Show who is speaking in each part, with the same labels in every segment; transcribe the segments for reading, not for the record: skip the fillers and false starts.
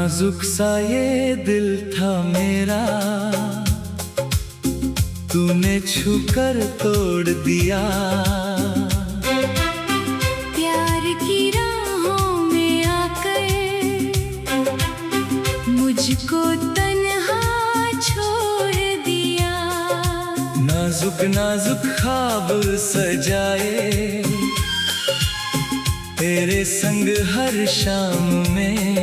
Speaker 1: नाजुक सा ये दिल था मेरा, तूने छूकर तोड़ दिया।
Speaker 2: प्यार की राहों में आकर मुझको तन्हा छोड़ दिया।
Speaker 1: नाजुक नाजुक ख्वाब सजाए तेरे संग हर शाम में,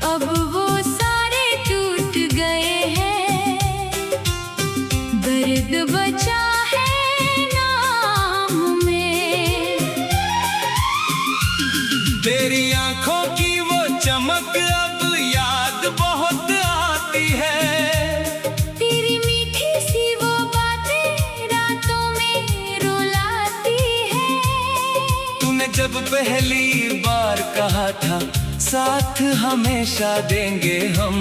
Speaker 2: अब वो सारे टूट गए हैं, दर्द बचा है नाम में।
Speaker 1: तेरी आंखों की वो चमक अब याद बहुत आती है।
Speaker 2: तेरी मीठी सी वो बातें रातों में रुलाती है।
Speaker 1: तूने जब पहली बार कहा था साथ हमेशा देंगे हम,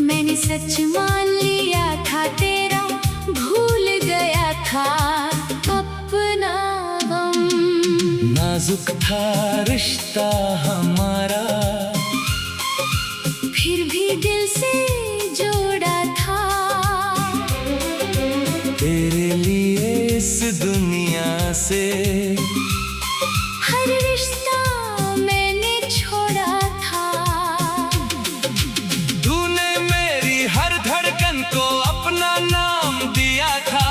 Speaker 2: मैंने सच मान लिया था, तेरा भूल गया था अपना गम।
Speaker 1: नाजुक था रिश्ता हमारा,
Speaker 2: फिर भी दिल से जोड़ा था।
Speaker 1: तेरे लिए इस दुनिया से
Speaker 2: हर रिश्ता मैंने छोड़ा था।
Speaker 1: तूने मेरी हर धड़कन को अपना नाम दिया था।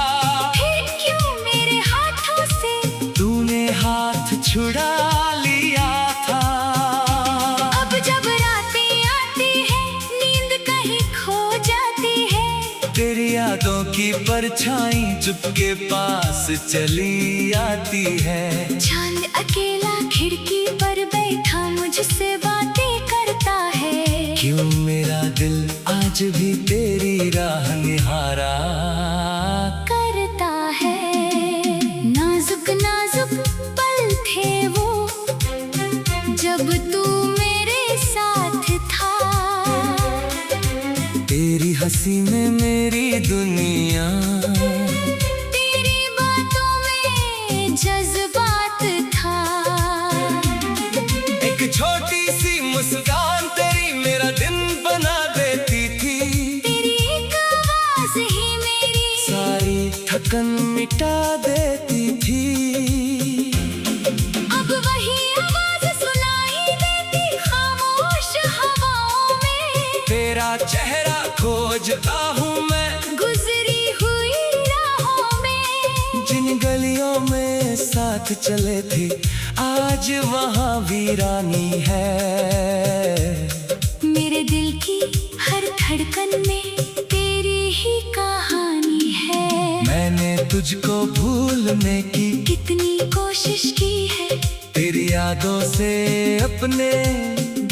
Speaker 2: फिर क्यों मेरे हाथों से
Speaker 1: तूने हाथ छुड़ा लिया था।
Speaker 2: अब जब रातें आती है नींद कहीं खो जाती है।
Speaker 1: तेरी यादों की परछाई चुपके पास चली आती है।
Speaker 2: चांद अकेला खिड़की पर बैठा मुझसे बातें करता है।
Speaker 1: क्यों मेरा दिल आज भी तेरी राह निहारा
Speaker 2: करता है। नाजुक नाजुक पल थे वो, जब तू मेरे साथ था।
Speaker 1: तेरी हंसी में मेरी दुनिया,
Speaker 2: तेरी बातों में जज्बात था।
Speaker 1: एक छोटी सी मुस्कान तेरी मेरा दिन बना देती थी।
Speaker 2: तेरी एक आवाज ही मेरी
Speaker 1: सारी थकन मिटा देती थी।
Speaker 2: अब वही आवाज सुनाई देती खामोश हवाओं में।
Speaker 1: तेरा चेहरा खोजता हूँ मैं
Speaker 2: गुजरी हुई राहों में।
Speaker 1: जिन गलियों में साथ चले थे आज वहाँ वीरानी है।
Speaker 2: मेरे दिल की हर धड़कन में तेरी ही कहानी है।
Speaker 1: मैंने तुझको भूलने की
Speaker 2: कितनी कोशिश की है,
Speaker 1: तेरी यादों से अपने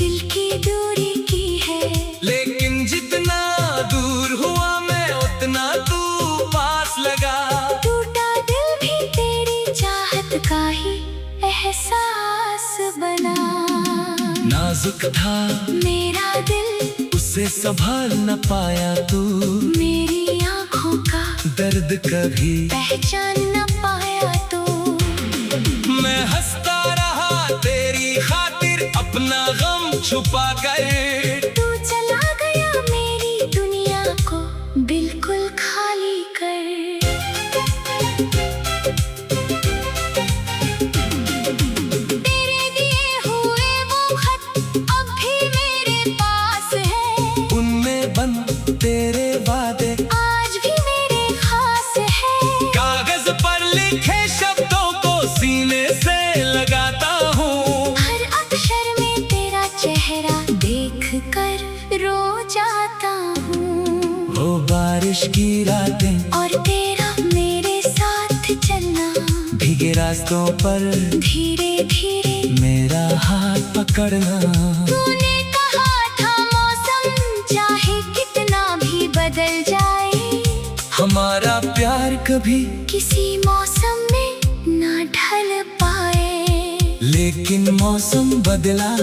Speaker 2: दिल की दूरी की है।
Speaker 1: लेकिन जितना दूर हुआ मैं उतना तू पास लगा।
Speaker 2: टूटा दिल भी तेरी चाहत का ही एहसास बना।
Speaker 1: नाजुक था
Speaker 2: मेरा दिल
Speaker 1: उसे संभाल न पाया तू।
Speaker 2: मेरी आँखों का
Speaker 1: दर्द कभी
Speaker 2: पहचान न पाया तो।
Speaker 1: मैं हंसता रहा तेरी खातिर अपना गम छुपा कर।
Speaker 2: तू चला गया मेरी दुनिया को बिल्कुल खाली कर। तेरे दिए हुए वो खत अब भी मेरे पास है।
Speaker 1: उनमें बंद तेरे वादे
Speaker 2: आज भी मेरे खास है।
Speaker 1: कागज पर लिखे शब्दों को सीने से लगाता हूँ।
Speaker 2: हर अक्षर में तेरा चेहरा देख कर रो जाता हूँ।
Speaker 1: वो बारिश की रातें
Speaker 2: और तेरा मेरे साथ चलना,
Speaker 1: भीगे रास्तों पर
Speaker 2: धीरे धीरे
Speaker 1: मेरा हाथ पकड़ना।
Speaker 2: तूने कहा था मौसम चाहे कितना भी बदल जाए,
Speaker 1: हमारा प्यार कभी
Speaker 2: किसी मौसम में ना ढल पाए।
Speaker 1: लेकिन मौसम बदला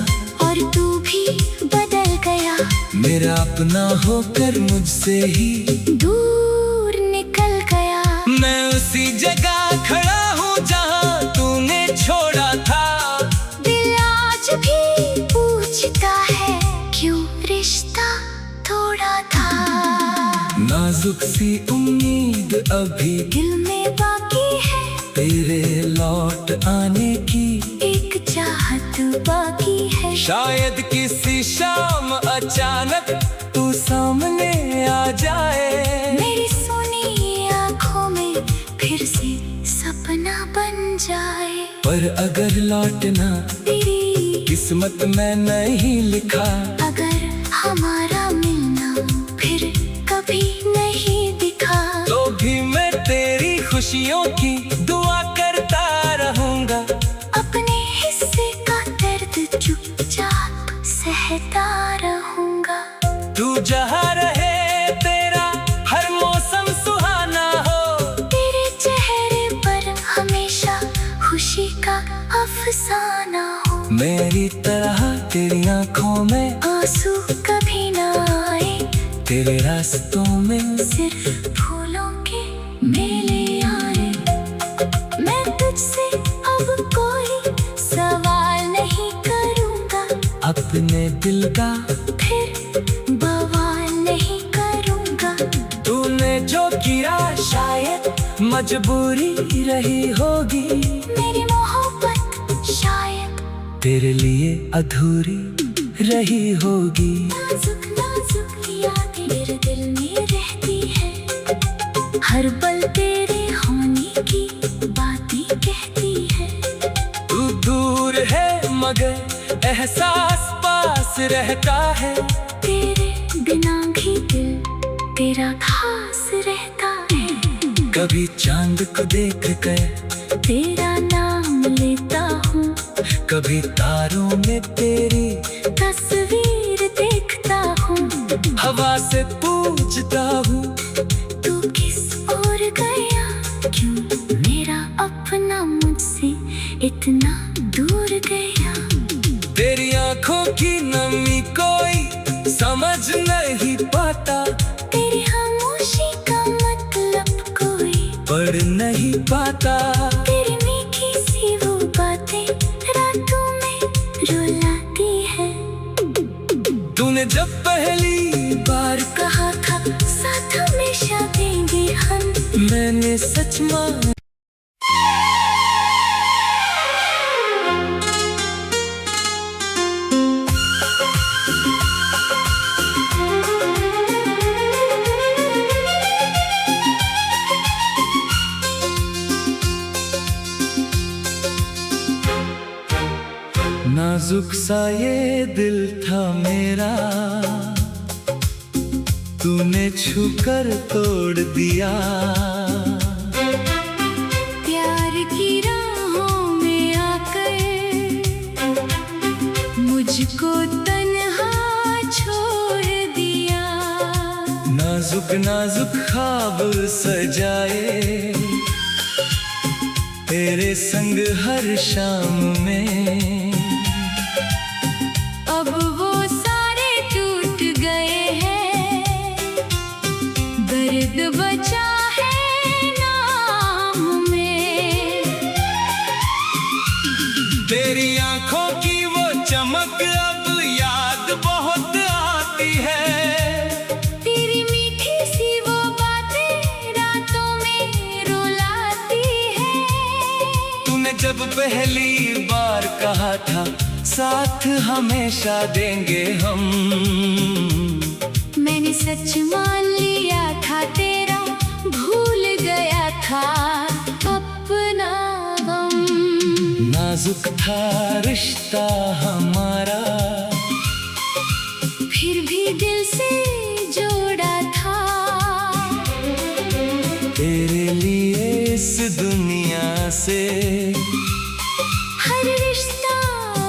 Speaker 2: और तू भी बदल गया,
Speaker 1: मेरा अपना होकर मुझसे ही
Speaker 2: दूर निकल गया।
Speaker 1: मैं उसी जगह खड़ा हूँ जहाँ तूने छोड़ा था।
Speaker 2: दिल आज भी
Speaker 1: नाजुक सी उम्मीद अभी
Speaker 2: दिल में बाकी है,
Speaker 1: तेरे लौट आने की
Speaker 2: एक चाहत बाकी है।
Speaker 1: शायद किसी शाम अचानक तू सामने आ जाए,
Speaker 2: मेरी सुनी आँखों में फिर से सपना बन जाए।
Speaker 1: पर अगर लौटना
Speaker 2: तेरी
Speaker 1: किस्मत में नहीं लिखा,
Speaker 2: अगर हमारा मिलना फिर कभी नहीं दिखा,
Speaker 1: तो भी मैं तेरी खुशियों की दुआ करता रहूंगा।
Speaker 2: अपने हिस्से का दर्द चुपचाप सहता रहूंगा।
Speaker 1: तू जहाँ रहे तेरा हर मौसम सुहाना हो,
Speaker 2: तेरे चेहरे पर हमेशा खुशी का अफसाना हो।
Speaker 1: मेरी तरह तेरी आंखों में
Speaker 2: आंसू कभी ना आए,
Speaker 1: तेरे रास्तों में
Speaker 2: सिर्फ फूलों के मेले आए। मैं तुझसे अब कोई सवाल नहीं करूंगा,
Speaker 1: अपने दिल का
Speaker 2: फिर बवाल नहीं करूंगा।
Speaker 1: तूने जो किया शायद मजबूरी रही होगी,
Speaker 2: मेरी मोहब्बत शायद
Speaker 1: तेरे लिए अधूरी रही होगी।
Speaker 2: नाजुक नाजुक यादें मेरे दिल में रहती है, हर पल तेरे होने की बातें कहती है।
Speaker 1: तू दूर है मगर एहसास पास रहता है,
Speaker 2: तेरे बिना भी दिल तेरा खास रहता है।
Speaker 1: कभी चांद को देख कर
Speaker 2: तेरा नाम लेता हूँ,
Speaker 1: कभी तारों में तेरी
Speaker 2: तस्वीर देखता हूँ।
Speaker 1: हवा से पूछता हूँ,
Speaker 2: तू किस ओर गया, क्यों मेरा अपना मुझसे इतना दूर गया।
Speaker 1: तेरी आंखों की नमी कोई समझ नहीं पाता,
Speaker 2: तेरी खामोशी का मतलब कोई
Speaker 1: पढ़ नहीं पाता।
Speaker 2: तेरी मीठी सी वो बातें रातों में रुलाती है।
Speaker 1: तूने जब पहली बार
Speaker 2: कहा था साथ हमेशा देंगे हम,
Speaker 1: मैंने सच माना। नाजुक सा ये दिल था मेरा, तूने छूकर तोड़ दिया।
Speaker 2: प्यार की राहों में आकर मुझको तन्हा छोड़ दिया।
Speaker 1: नाजुक नाजुक ख्वाब सजाए तेरे संग हर शाम में,
Speaker 2: अब वो सारे टूट गए हैं, दर्द बचा है नाम में।
Speaker 1: तेरी आंखों की वो चमक अब याद बहुत आती है,
Speaker 2: तेरी मीठी सी वो बातें रातों में रुलाती है।
Speaker 1: तूने जब पहली बार कहा था साथ हमेशा देंगे हम,
Speaker 2: मैंने सच मान लिया था, तेरा भूल गया था अपना गम।
Speaker 1: नाजुक था रिश्ता हमारा,
Speaker 2: फिर भी दिल से जोड़ा था।
Speaker 1: तेरे लिए इस दुनिया से
Speaker 2: हर रिश्ता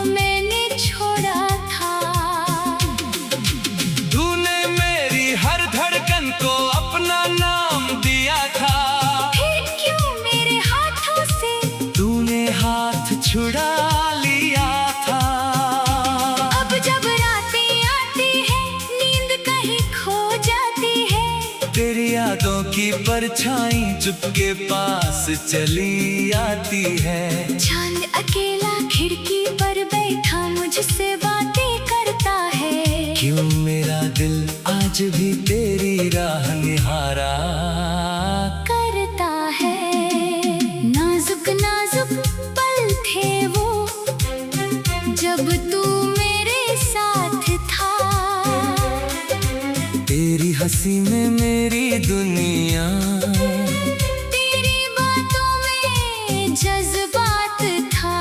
Speaker 2: मैंने छोड़ा था।
Speaker 1: तूने मेरी हर धड़कन को अपना नाम दिया था,
Speaker 2: फिर क्यों मेरे हाथों से
Speaker 1: तूने हाथ छुड़ा लिया था।
Speaker 2: अब जब रातें आती है नींद कहीं खो जाती है,
Speaker 1: तेरी यादों की परछाई चुपके पास चली आती है।
Speaker 2: चांद अकेला खिड़की पर बैठा मुझसे बातें करता है।
Speaker 1: क्यों मेरा दिल आज भी तेरी तेरी राह निहारा
Speaker 2: करता है। नाजुक नाजुक पल थे वो, जब तू मेरे साथ था।
Speaker 1: तेरी हंसी में मेरी दुनिया,
Speaker 2: तेरी बातों में जज्बात था।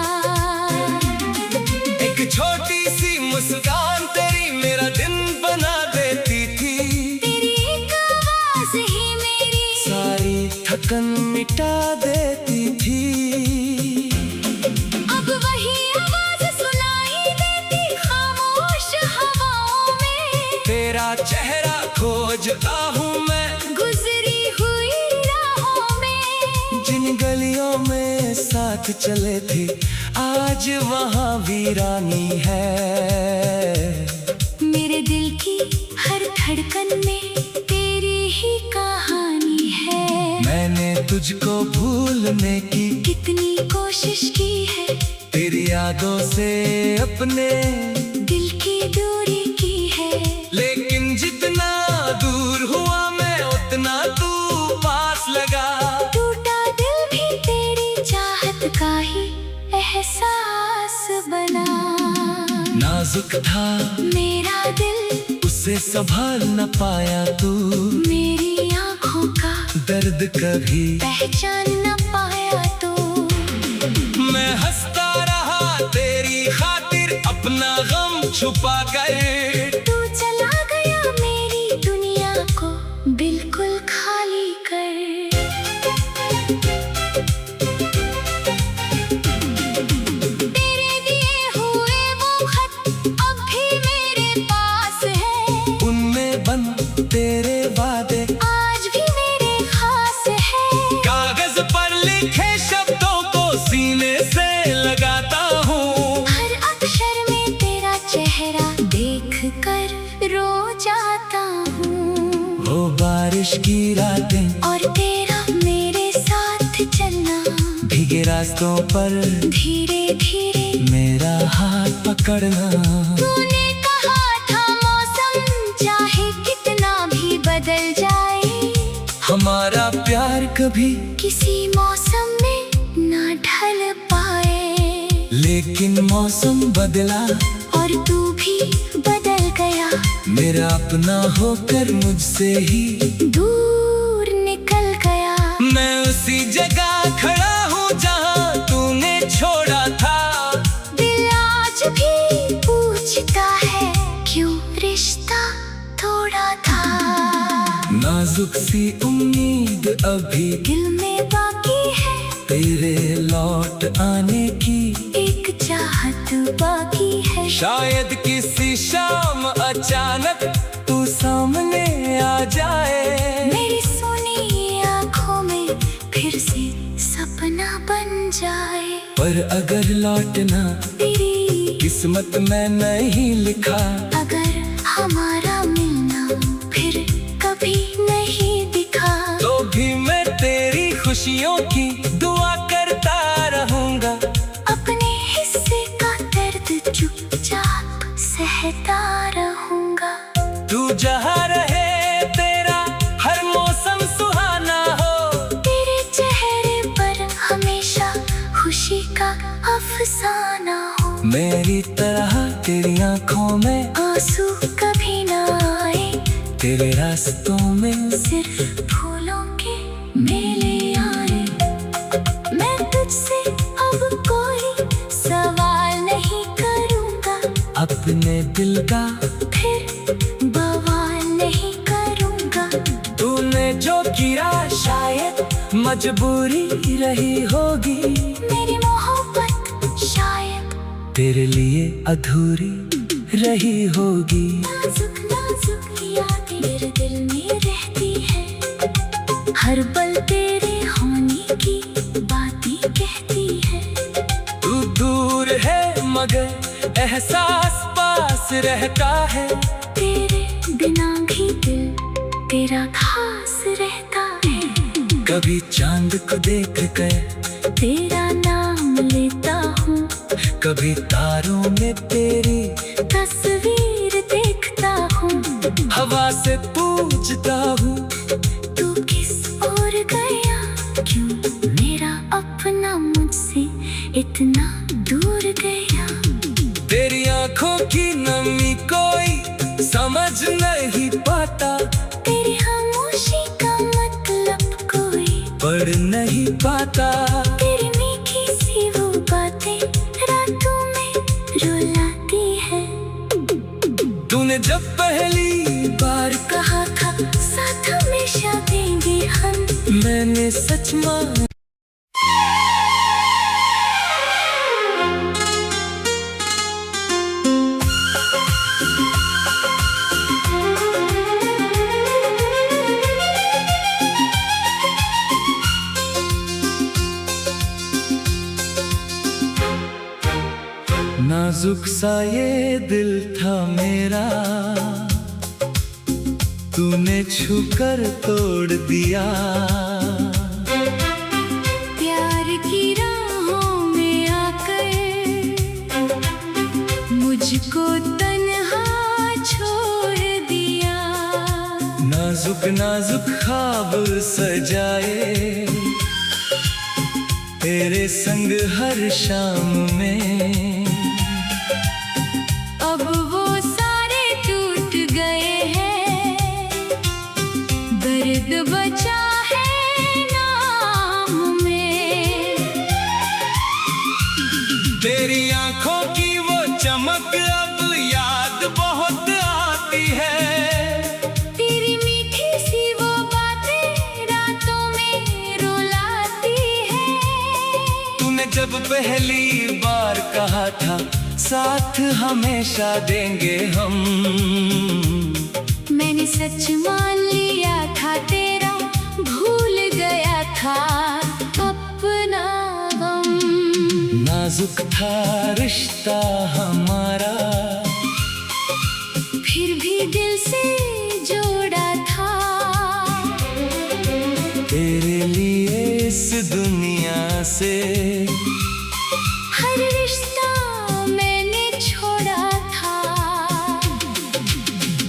Speaker 1: एक छोटी सी मुस्कान तेरी मेरा दिन बना देती थी।
Speaker 2: तेरी एक आवाज ही मेरी
Speaker 1: सारी थकन मिटा देती थी।
Speaker 2: अब वही आवाज सुनाई देती खामोश हवाओं में।
Speaker 1: तेरा चेहरा खोजता हूँ मैं
Speaker 2: गुजरी हुई राहों में।
Speaker 1: जिन गलियों में साथ चले थे, आज वहाँ वीरानी है।
Speaker 2: मेरे दिल की हर धड़कन में तेरी ही कहानी है।
Speaker 1: मैंने तुझको भूलने की
Speaker 2: कितनी कोशिश की है,
Speaker 1: तेरी यादों से अपने
Speaker 2: दिल की दूरी की है।
Speaker 1: लेकिन जितना दूर हुआ मैं, उतना तू पास लगा।
Speaker 2: टूटा दिल भी तेरी चाहत का ही एहसास बना।
Speaker 1: नाजुक था
Speaker 2: मेरा दिल,
Speaker 1: उसे संभाल न पाया तू।
Speaker 2: मेरी आँखों का
Speaker 1: दर्द कभी
Speaker 2: पहचान न पाया तो।
Speaker 1: मैं हंसता रहा तेरी खातिर, अपना गम छुपा कर।
Speaker 2: तू चला गया मेरी दुनिया को बिल्कुल खाली कर। तेरे दिए हुए वो खत अब भी मेरे पास है।
Speaker 1: उनमें बंद तेरे वादे
Speaker 2: आज भी मेरे खास है।
Speaker 1: कागज पर लिखे शब्दों को सीने से लगाता हूँ।
Speaker 2: हर अक्षर में तेरा चेहरा देख कर रो जाता हूँ।
Speaker 1: वो बारिश की रातें
Speaker 2: और तेरा मेरे साथ चलना,
Speaker 1: भीगे रास्तों पर
Speaker 2: धीरे धीरे
Speaker 1: मेरा हाथ पकड़ना।
Speaker 2: तूने कहा था मौसम चाहे कितना भी बदल जाए,
Speaker 1: हमारा प्यार कभी
Speaker 2: किसी मौसम में ना ढल पाए।
Speaker 1: लेकिन मौसम बदला
Speaker 2: और तू भी बदल गया,
Speaker 1: मेरा अपना होकर मुझसे ही
Speaker 2: दूर निकल गया।
Speaker 1: मैं उसी जगह खड़ा हूँ जहाँ तूने छोड़ा था।
Speaker 2: दिल आज भी पूछता है क्यों रिश्ता तोड़ा था।
Speaker 1: नाजुक सी उम्मीद अभी
Speaker 2: दिल में बाकी है,
Speaker 1: तेरे लौट आने की
Speaker 2: एक चाहत बाकी है।
Speaker 1: शायद किसी शाम अचानक तू सामने आ जाए।
Speaker 2: मेरी सुनी आँखों में फिर से सपना बन जाए।
Speaker 1: पर अगर लौटना
Speaker 2: तेरी
Speaker 1: किस्मत में नहीं लिखा,
Speaker 2: अगर हमारा मिलना फिर कभी नहीं दिखा,
Speaker 1: तो भी मैं तेरी खुशियों की दुआ करता रहूंगा।
Speaker 2: अपने हिस्से का दर्द चुपचाप सहता रहूंगा।
Speaker 1: तू जहाँ रहे तेरा हर मौसम सुहाना हो।
Speaker 2: तेरे चेहरे पर हमेशा खुशी का अफसाना हो।
Speaker 1: मेरी तरह तेरी आंखों में
Speaker 2: आंसू कभी ना आए,
Speaker 1: तेरे रास्तों में
Speaker 2: सिर्फ फूलों के मेले आए। मैं तुझसे अब कोई सवाल नहीं करूँगा,
Speaker 1: अपने दिल का
Speaker 2: फिर बवाल नहीं करूँगा।
Speaker 1: तूने जो किया शायद मजबूरी रही होगी।
Speaker 2: मेरी मोहब्बत शायद
Speaker 1: तेरे लिए अधूरी रही होगी।
Speaker 2: नाजुक नाजुक यादें मेरे दिल में रहती है। हर पल तेरे होने की बातें कहती है।
Speaker 1: तू दूर है मगर एहसास पास रहता है।
Speaker 2: तेरे बिना भी दिल तेरा खास रहता है।
Speaker 1: कभी चांद को देख कर
Speaker 2: तेरा नाम लेता हूँ,
Speaker 1: कभी तारों में तेरी
Speaker 2: तस्वीर देखता हूँ।
Speaker 1: हवा से पूछता हूँ
Speaker 2: तू किस ओर गया, क्यों मेरा अपना मुझसे इतना दूर गया।
Speaker 1: तेरी आंखों की नमी कोई समझ नहीं पाता,
Speaker 2: तेरी खामोशी का मतलब कोई
Speaker 1: पढ़ नहीं पाता।
Speaker 2: तेरी मीठी सी वो बातें रातों में रुलाती है।
Speaker 1: तूने जब पहली बार
Speaker 2: कहा था साथ हमेशा देंगे हम,
Speaker 1: मैंने सच माना। नाजुक सा ये दिल था मेरा, तूने छूकर तोड़ दिया।
Speaker 2: प्यार की राहों में आकर मुझको तन्हा छोड़ दिया।
Speaker 1: नाजुक नाजुक ख्वाब सजाए तेरे संग हर शाम में,
Speaker 2: अब वो सारे टूट गए हैं, दर्द बचा है नाम में।
Speaker 1: तेरी आंखों की वो चमक अब याद बहुत आती है।
Speaker 2: तेरी मीठी सी वो बातें रातों में रुलाती है।
Speaker 1: तूने जब पहली बार कहा था साथ हमेशा देंगे हम,
Speaker 2: मैंने सच मान लिया था, तेरा भूल गया था अपना गम।
Speaker 1: नाजुक था रिश्ता हमारा,
Speaker 2: फिर भी दिल से जोड़ा था।
Speaker 1: तेरे लिए इस दुनिया से
Speaker 2: हर रिश्ता मैंने छोड़ा था।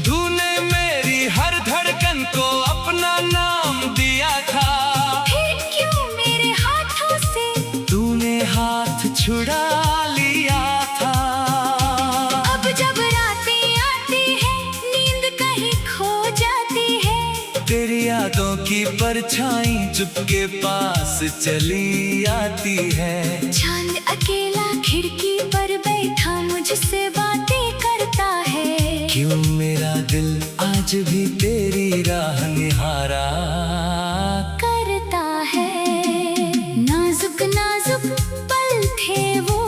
Speaker 1: तूने मेरी हर धड़कन को अपना नाम दिया था।
Speaker 2: फिर क्यों मेरे हाथों से
Speaker 1: तूने हाथ छुड़ा लिया था।
Speaker 2: अब जब रातें आती है नींद कहीं खो जाती है।
Speaker 1: तेरी यादों की परछाई चुपके पास चली आती है।
Speaker 2: चांद अकेला खिड़की पर बैठा मुझसे बातें करता है।
Speaker 1: क्यों मेरा दिल आज भी तेरी राह निहारा
Speaker 2: करता है। नाजुक नाजुक पल थे वो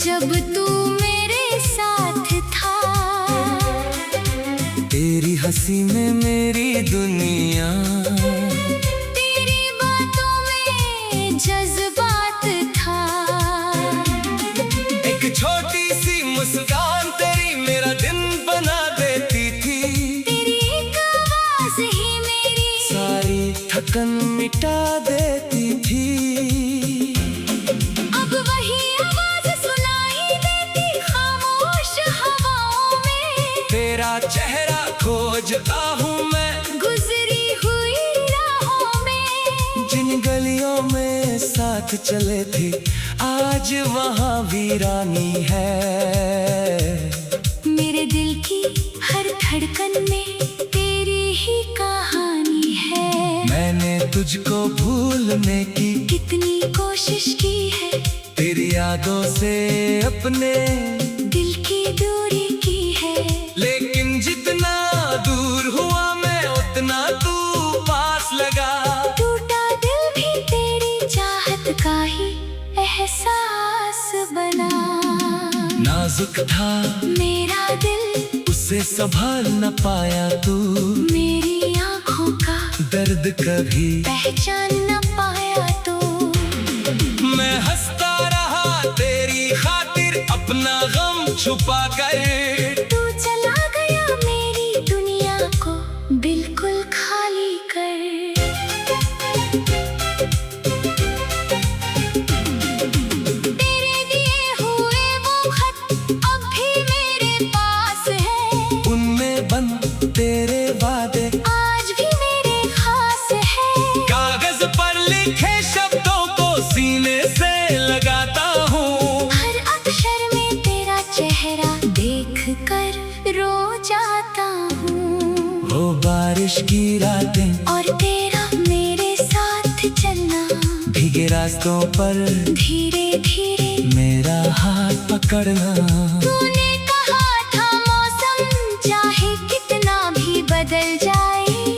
Speaker 2: जब तू मेरे साथ था।
Speaker 1: तेरी हंसी में मेरी दुनिया,
Speaker 2: तेरी बातों में जज्बात था।
Speaker 1: एक छोटी सी मुस्कान तेरी मेरा दिन बना देती थी।
Speaker 2: तेरी एक आवाज ही मेरी
Speaker 1: सारी थकन मिटा देती थी।
Speaker 2: अब वही आवाज सुनाई देती खामोश हवाओं में।
Speaker 1: तेरा चेहरा खोजता हूँ मैं
Speaker 2: गुजरी हुई राहों में।
Speaker 1: जिन गलियों में साथ चले थे आज वहाँ वीरानी है।
Speaker 2: मेरे दिल की हर धड़कन में तेरी ही कहानी है।
Speaker 1: मैंने तुझको भूलने की
Speaker 2: कितनी कोशिश की है,
Speaker 1: तेरी यादों से अपने
Speaker 2: दिल की दूरी की है।
Speaker 1: लेकिन जितना दूर हुआ मैं उतना तू पास लगा।
Speaker 2: टूटा दिल भी तेरी चाहत का ही एहसास बना।
Speaker 1: नाजुक था
Speaker 2: मेरा दिल
Speaker 1: उसे संभाल न पाया तू।
Speaker 2: मेरी आंखों का
Speaker 1: दर्द कभी
Speaker 2: पहचान न पाया तो।
Speaker 1: मैं हंसता रहा तेरी खातिर अपना गम छुपा कर।
Speaker 2: तू चला गया मेरी दुनिया को बिल्कुल खाली कर। तेरे दिए हुए वो खत अब भी मेरे पास है।
Speaker 1: उनमें बंद की रातें
Speaker 2: और तेरा मेरे साथ चलना,
Speaker 1: भीगे रास्तों पर
Speaker 2: धीरे धीरे
Speaker 1: मेरा हाथ पकड़ना।
Speaker 2: तूने कहा था मौसम चाहे कितना भी बदल जाए,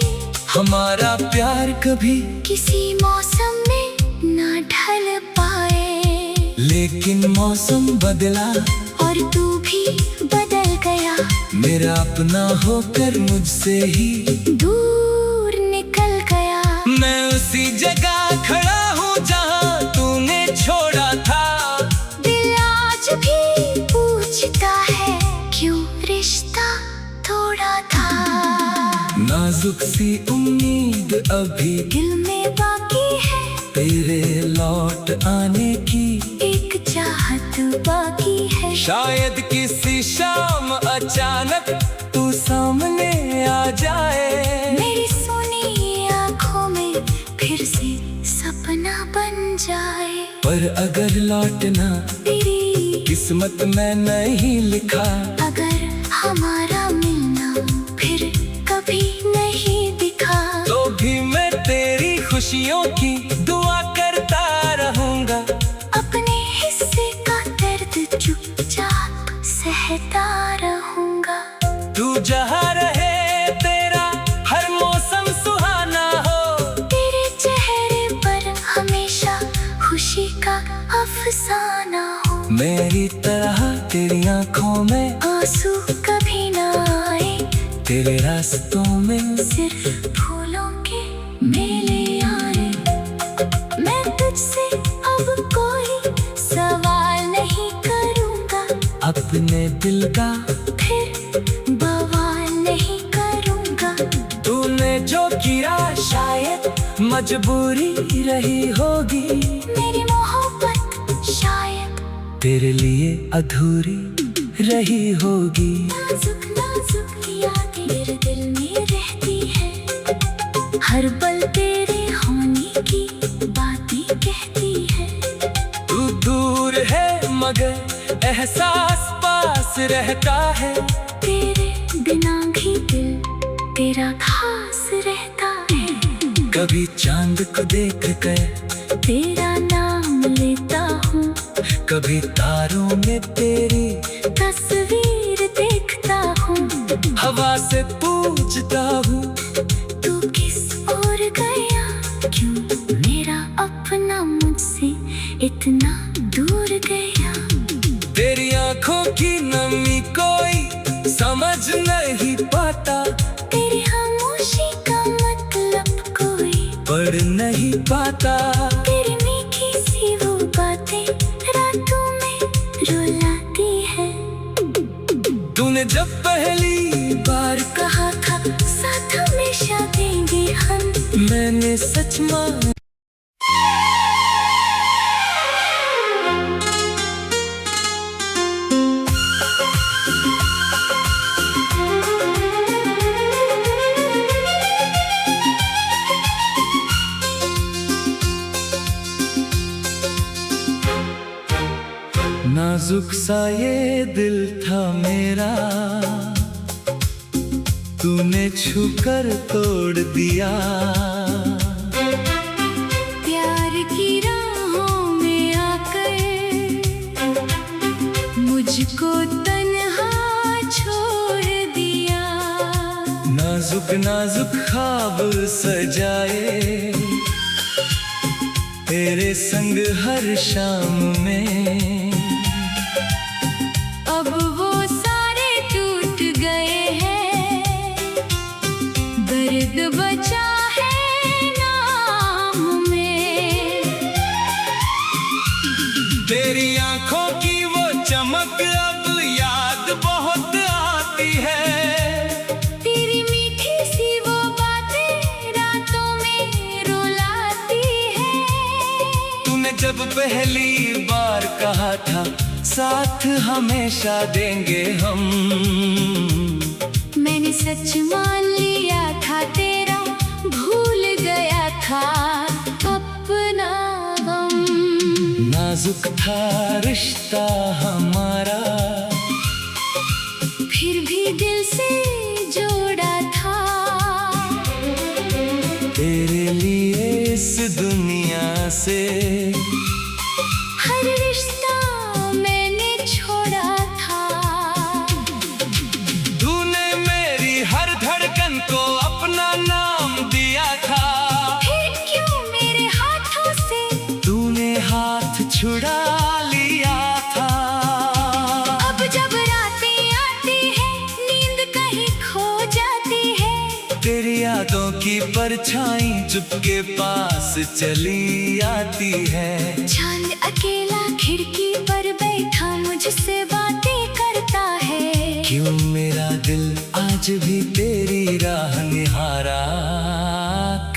Speaker 1: हमारा प्यार कभी
Speaker 2: किसी मौसम में ना ढल पाए।
Speaker 1: लेकिन मौसम बदला
Speaker 2: और तू भी बदल गया,
Speaker 1: मेरा अपना होकर मुझसे ही
Speaker 2: दूर निकल गया।
Speaker 1: मैं उसी जगह खड़ा हूँ जहाँ तूने छोड़ा था।
Speaker 2: दिल आज भी पूछता है क्यों रिश्ता तोड़ा था।
Speaker 1: नाजुक सी उम्मीद अभी
Speaker 2: दिल में बाकी है,
Speaker 1: तेरे लौट आने की
Speaker 2: एक चाहत बाकी है।
Speaker 1: शायद किसी शाम अचानक तू सामने आ जाए,
Speaker 2: मेरी सुनी आँखों में फिर से सपना बन जाए।
Speaker 1: पर अगर लौटना
Speaker 2: तेरी
Speaker 1: किस्मत में नहीं लिखा,
Speaker 2: अगर हमारा मिलना फिर कभी नहीं दिखा,
Speaker 1: तो भी मैं तेरी खुशियों की दुआ करता रहूंगा।
Speaker 2: अपने हिस्से का दर्द चुपचाप सहता रहूंगा।
Speaker 1: तू जहाँ रहे तेरा हर मौसम सुहाना हो,
Speaker 2: तेरे चेहरे पर हमेशा खुशी का अफसाना हो।
Speaker 1: मेरी तरह तेरी आंखों में
Speaker 2: आंसू कभी ना आए,
Speaker 1: तेरे रास्तों में
Speaker 2: सिर्फ फूलों के मेले आए। मैं तुझसे अब कोई सवाल नहीं करूंगा,
Speaker 1: अपने दिल का
Speaker 2: फिर बवाल नहीं करूंगा।
Speaker 1: तूने जो किया शायद मजबूरी रही होगी,
Speaker 2: मेरी मोहब्बत शायद
Speaker 1: तेरे लिए अधूरी रही होगी।
Speaker 2: नाजुक नाजुक यादें मेरे दिल में रहती है, हर पल तेरे होने की बातें कहती है।
Speaker 1: तू दूर है मगर एहसास पास रहता है,
Speaker 2: तेरे बिना भी दिल तेरा खास रहता है।
Speaker 1: कभी चांद को देख कर
Speaker 2: तेरा नाम लेता हूँ,
Speaker 1: कभी तारों में तेरी
Speaker 2: तस्वीर देखता हूँ।
Speaker 1: हवा से पूछता हूँ
Speaker 2: तू किस ओर गया, क्यों मेरा अपना मुझसे इतना दूर गया।
Speaker 1: तेरी आंखों की नमी कोई समझ नहीं पाता,
Speaker 2: तेरी खामोशी का मतलब कोई
Speaker 1: पढ़ नहीं पाता।
Speaker 2: तेरी मीठी सी वो बातें रातों में रुलाती है।
Speaker 1: तूने जब पहली बार
Speaker 2: कहा था साथ हमेशा देंगे हम,
Speaker 1: मैंने सच माना। नाजुक सा ये दिल था मेरा, तूने छूकर तोड़ दिया।
Speaker 2: प्यार की राहों में आकर मुझको तन्हा छोड़ दिया।
Speaker 1: नाजुक नाजुक ख्वाब सजाए तेरे संग हर शाम में,
Speaker 2: अब वो सारे टूट गए हैं, दर्द बचा है नाम में।
Speaker 1: तेरी आंखों की वो चमक अब याद बहुत आती है,
Speaker 2: तेरी मीठी सी वो बातें रातों में रुलाती है।
Speaker 1: तूने जब पहली बार कहा था साथ हमेशा देंगे हम,
Speaker 2: मैंने सच मान लिया था, तेरा भूल गया था अपना गम।
Speaker 1: नाजुक था रिश्ता हमारा,
Speaker 2: फिर भी दिल से जोड़ा था।
Speaker 1: छुड़ा लिया था।
Speaker 2: अब जब रातें आती है नींद कहीं खो जाती है,
Speaker 1: तेरी यादों की परछाई चुपके पास चली आती है।
Speaker 2: चांद अकेला खिड़की पर बैठा मुझसे बातें करता है।
Speaker 1: क्यों मेरा दिल आज भी तेरी राह निहारा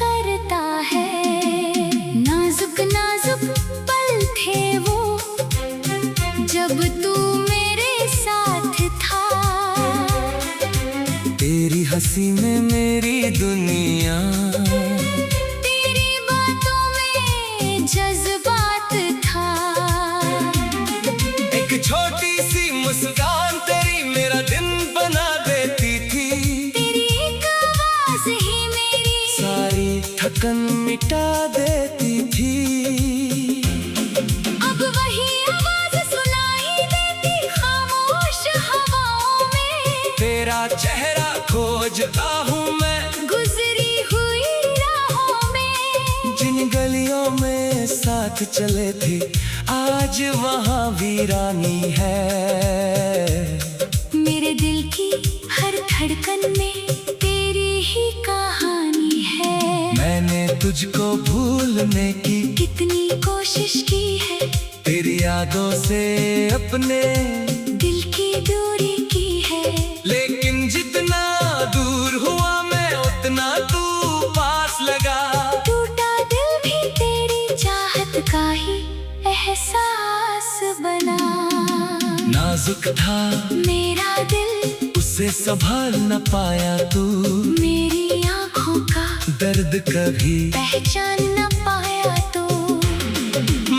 Speaker 2: करता है। नाजुक नाजुक पल थे वो जब तू मेरे साथ था।
Speaker 1: तेरी हंसी में मेरी दुनिया,
Speaker 2: तेरी बातों में जज्बात था।
Speaker 1: एक छोटी सी मुस्कान तेरी मेरा दिन बना देती थी।
Speaker 2: तेरी एक आवाज ही मेरी
Speaker 1: सारी थकन मिटा देती थी।
Speaker 2: अब वही आवाज सुनाई देती खामोश हवाओं में।
Speaker 1: तेरा चेहरा खोजता हूँ मैं
Speaker 2: गुजरी हुई राहों में।
Speaker 1: जिन गलियों में साथ चले थे आज वहाँ वीरानी है।
Speaker 2: मेरे दिल की हर धड़कन में तेरी ही कहानी है।
Speaker 1: मैंने तुझको भूलने की
Speaker 2: कितनी कोशिश की है,
Speaker 1: तेरी यादों से अपने
Speaker 2: दिल की दूरी की है।
Speaker 1: लेकिन जितना दूर हुआ मैं उतना तू पास लगा।
Speaker 2: टूटा दिल भी तेरी चाहत का ही एहसास बना।
Speaker 1: नाजुक था
Speaker 2: मेरा दिल
Speaker 1: उसे संभाल न पाया तू।
Speaker 2: मेरी आँखों का
Speaker 1: दर्द कभी
Speaker 2: पहचान न पाया तो।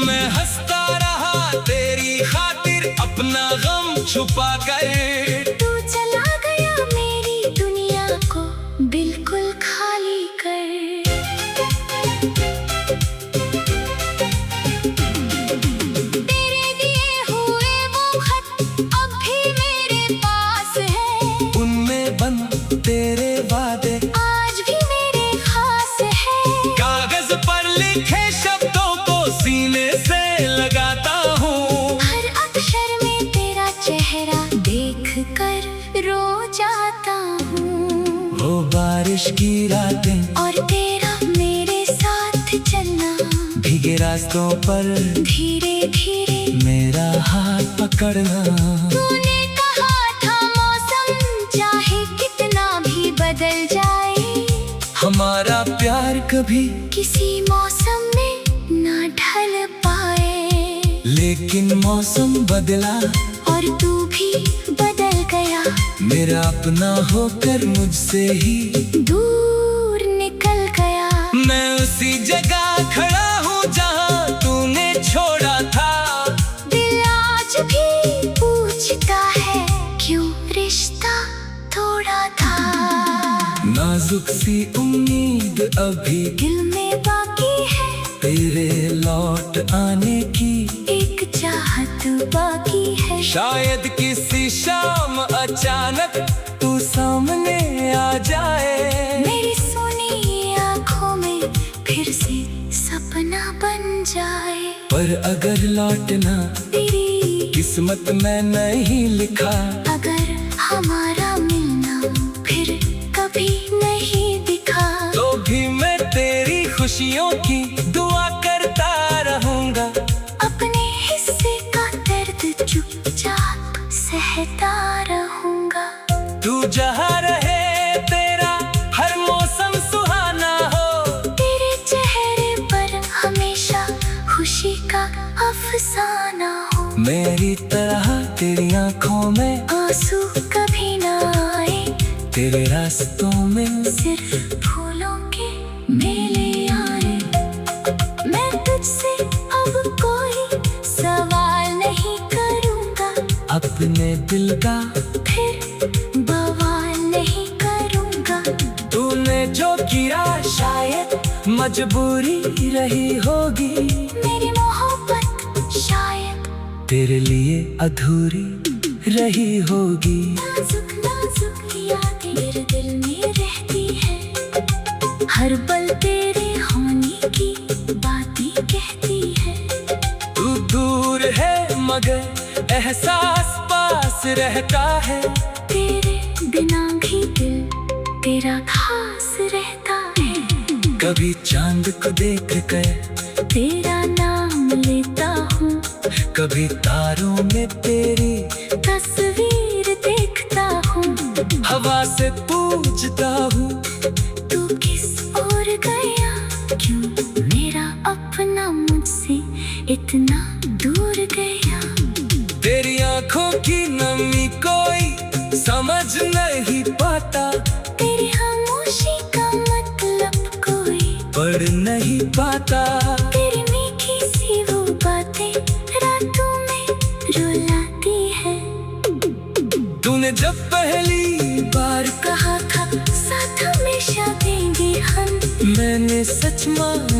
Speaker 1: मैं हंसता रहा तेरी खातिर अपना गम छुपा कर।
Speaker 2: तू चला गया मेरी दुनिया को बिल्कुल खाली कर। तेरे दिए हुए वो खत अब भी मेरे पास है।
Speaker 1: उनमें बंद तेरे वादे
Speaker 2: आज भी मेरे खास है।
Speaker 1: कागज पर लिखे शब्दों को सीने से लगाता हूँ।
Speaker 2: हर अक्षर में तेरा चेहरा देख कर रो जाता हूँ।
Speaker 1: वो बारिश की रातें
Speaker 2: और तेरा मेरे साथ चलना,
Speaker 1: भीगे रास्तों पर
Speaker 2: धीरे धीरे
Speaker 1: मेरा हाथ पकड़ना।
Speaker 2: तूने कहा था मौसम चाहे कितना भी बदल जाए,
Speaker 1: हमारा प्यार कभी
Speaker 2: किसी मौसम में ना ढल पाए।
Speaker 1: लेकिन मौसम बदला
Speaker 2: और तू भी बदल गया,
Speaker 1: मेरा अपना होकर मुझसे ही
Speaker 2: दूर निकल गया।
Speaker 1: मैं उसी जगह खड़ा हूँ जहाँ तूने छोड़ा था।
Speaker 2: दिल आज भी पूछता है क्यों रिश्ता तोड़ा था।
Speaker 1: नाजुक सी उम्मीद अभी
Speaker 2: दिल में बाकी है,
Speaker 1: तेरे लौट आने की
Speaker 2: एक चाहत बाकी है।
Speaker 1: शायद किसी शाम अचानक तू सामने आ जाए।
Speaker 2: मेरी सुनी आँखों में फिर से सपना बन जाए।
Speaker 1: पर अगर लौटना
Speaker 2: तेरी
Speaker 1: किस्मत में नहीं लिखा,
Speaker 2: अगर हमारा मिलना फिर कभी नहीं दिखा,
Speaker 1: तो भी मैं तेरी खुशियों की दुआ करता रहूंगा।
Speaker 2: अपने हिस्से का दर्द चुपचाप सहता रहूंगा।
Speaker 1: तू जहाँ रहे तेरा हर मौसम सुहाना हो।
Speaker 2: तेरे चेहरे पर हमेशा खुशी का अफसाना हो।
Speaker 1: मेरी तरह तेरी आंखों में
Speaker 2: आंसू कभी ना आए,
Speaker 1: तेरे रास्तों में
Speaker 2: सिर्फ फूलों के मेले आए। मैं तुझसे अब कोई सवाल नहीं करूँगा,
Speaker 1: अपने दिल का
Speaker 2: फिर बवाल नहीं करूँगा।
Speaker 1: तूने जो किया शायद मजबूरी रही होगी।
Speaker 2: मेरी मोहब्बत शायद
Speaker 1: तेरे लिए अधूरी रही होगी।
Speaker 2: नाजुक नाजुक यादें मेरे दिल में रहती है। हर पल तेरे होने की बातें कहती है।
Speaker 1: तू मगर एहसास पास रहता है।
Speaker 2: तेरे बिना भी दिल तेरा खास रहता है।
Speaker 1: कभी चांद को देख कर
Speaker 2: तेरा नाम लेता हूँ,
Speaker 1: कभी तारों में तेरी
Speaker 2: तस्वीर देखता हूँ।
Speaker 1: हवा से पूछता हूँ
Speaker 2: तू किस ओर गया, क्यों मेरा अपना मुझसे इतना दूर गया।
Speaker 1: तेरी आंखों की नमी कोई समझ नहीं पाता,
Speaker 2: तेरी खामोशी का मतलब कोई
Speaker 1: पढ़ नहीं पाता।
Speaker 2: तेरी मीठी सी वो बातें रातों में रुलाती है।
Speaker 1: तूने जब पहली बार
Speaker 2: कहा था साथ हमेशा देंगे हम,
Speaker 1: मैंने सच मान